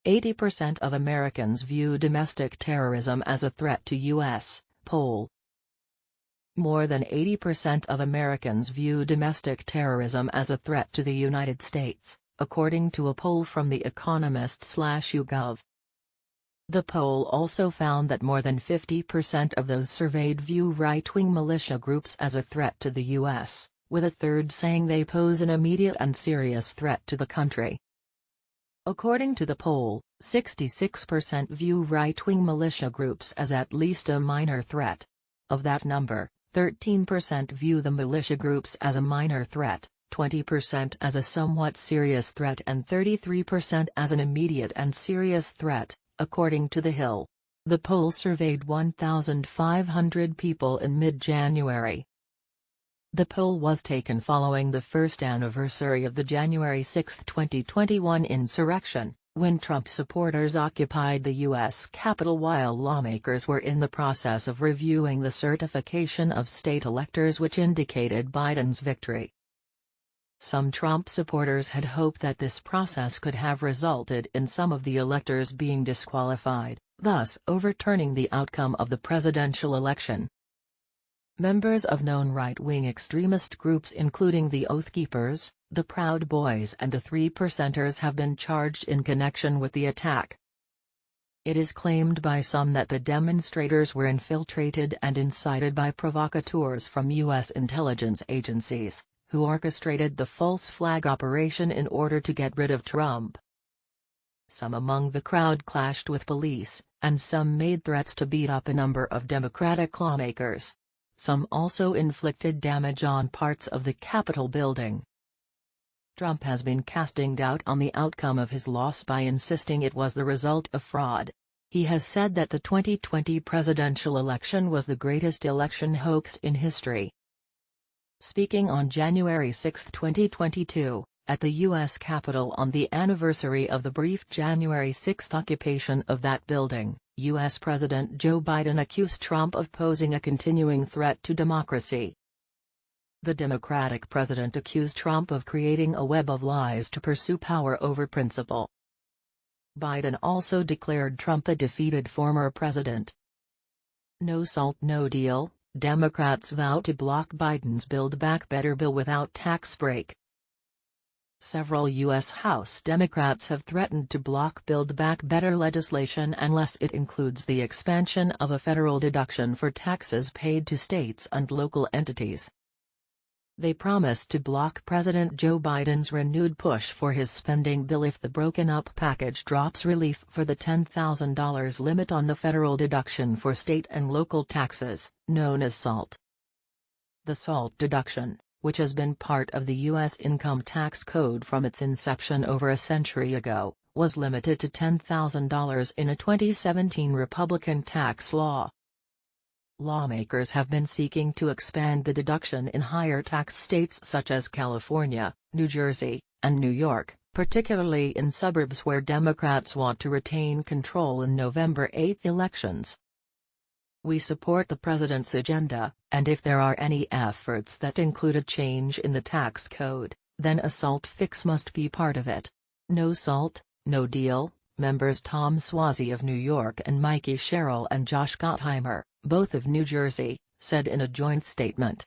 80% of Americans view domestic terrorism as a threat to U.S. poll. More than 80% of Americans view domestic terrorism as a threat to the United States, according to a poll from The Economist/YouGov. The poll also found that more than 50% of those surveyed view right-wing militia groups as a threat to the U.S., with a third saying they pose an immediate and serious threat to the country. According to the poll, 66% view right-wing militia groups as at least a minor threat. Of that number, 13% view the militia groups as a minor threat, 20% as a somewhat serious threat and 33% as an immediate and serious threat, according to The Hill. The poll surveyed 1,500 people in mid-January. The poll was taken following the first anniversary of the January 6, 2021 insurrection, when Trump supporters occupied the U.S. Capitol while lawmakers were in the process of reviewing the certification of state electors which indicated Biden's victory. Some Trump supporters had hoped that this process could have resulted in some of the electors being disqualified, thus overturning the outcome of the presidential election. Members of known right-wing extremist groups including the Oath Keepers, the Proud Boys and the Three Percenters have been charged in connection with the attack. It is claimed by some that the demonstrators were infiltrated and incited by provocateurs from U.S. intelligence agencies, who orchestrated the false flag operation in order to get rid of Trump. Some among the crowd clashed with police, and some made threats to beat up a number of Democratic lawmakers. Some also inflicted damage on parts of the Capitol building. Trump has been casting doubt on the outcome of his loss by insisting it was the result of fraud. He has said that the 2020 presidential election was the greatest election hoax in history. Speaking on January 6, 2022, at the U.S. Capitol on the anniversary of the brief January 6 occupation of that building, U.S. President Joe Biden accused Trump of posing a continuing threat to democracy. The Democratic president accused Trump of creating a web of lies to pursue power over principle. Biden also declared Trump a defeated former president. No SALT, no deal, Democrats vow to block Biden's Build Back Better bill without tax break. Several U.S. House Democrats have threatened to block Build Back Better legislation unless it includes the expansion of a federal deduction for taxes paid to states and local entities. They promised to block President Joe Biden's renewed push for his spending bill if the broken-up package drops relief for the $10,000 limit on the federal deduction for state and local taxes, known as SALT. The SALT deduction, which has been part of the U.S. income tax code from its inception over a century ago, was limited to $10,000 in a 2017 Republican tax law. Lawmakers have been seeking to expand the deduction in higher tax states such as California, New Jersey, and New York, particularly in suburbs where Democrats want to retain control in November 8 elections. We support the president's agenda, and if there are any efforts that include a change in the tax code, then a SALT fix must be part of it. No SALT, no deal, members Tom Suozzi of New York and Mikey Sherrill and Josh Gottheimer, both of New Jersey, said in a joint statement.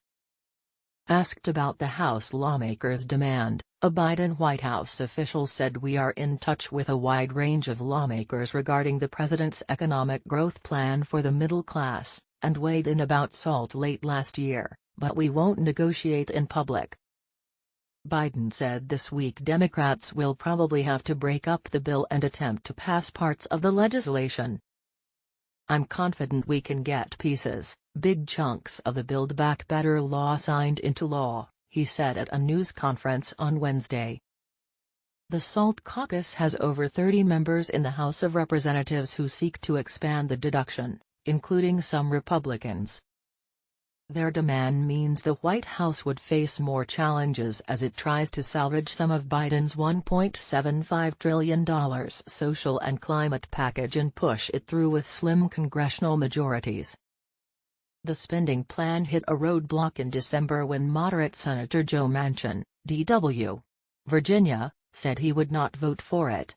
Asked about the House lawmakers' demand, a Biden White House official said we are in touch with a wide range of lawmakers regarding the president's economic growth plan for the middle class, and weighed in about SALT late last year, but we won't negotiate in public. Biden said this week Democrats will probably have to break up the bill and attempt to pass parts of the legislation. I'm confident we can get pieces, big chunks of the Build Back Better law signed into law, he said at a news conference on Wednesday. The SALT caucus has over 30 members in the House of Representatives who seek to expand the deduction, including some Republicans. Their demand means the White House would face more challenges as it tries to salvage some of Biden's $1.75 trillion social and climate package and push it through with slim congressional majorities. The spending plan hit a roadblock in December when moderate Senator Joe Manchin, D.W. Virginia, said he would not vote for it.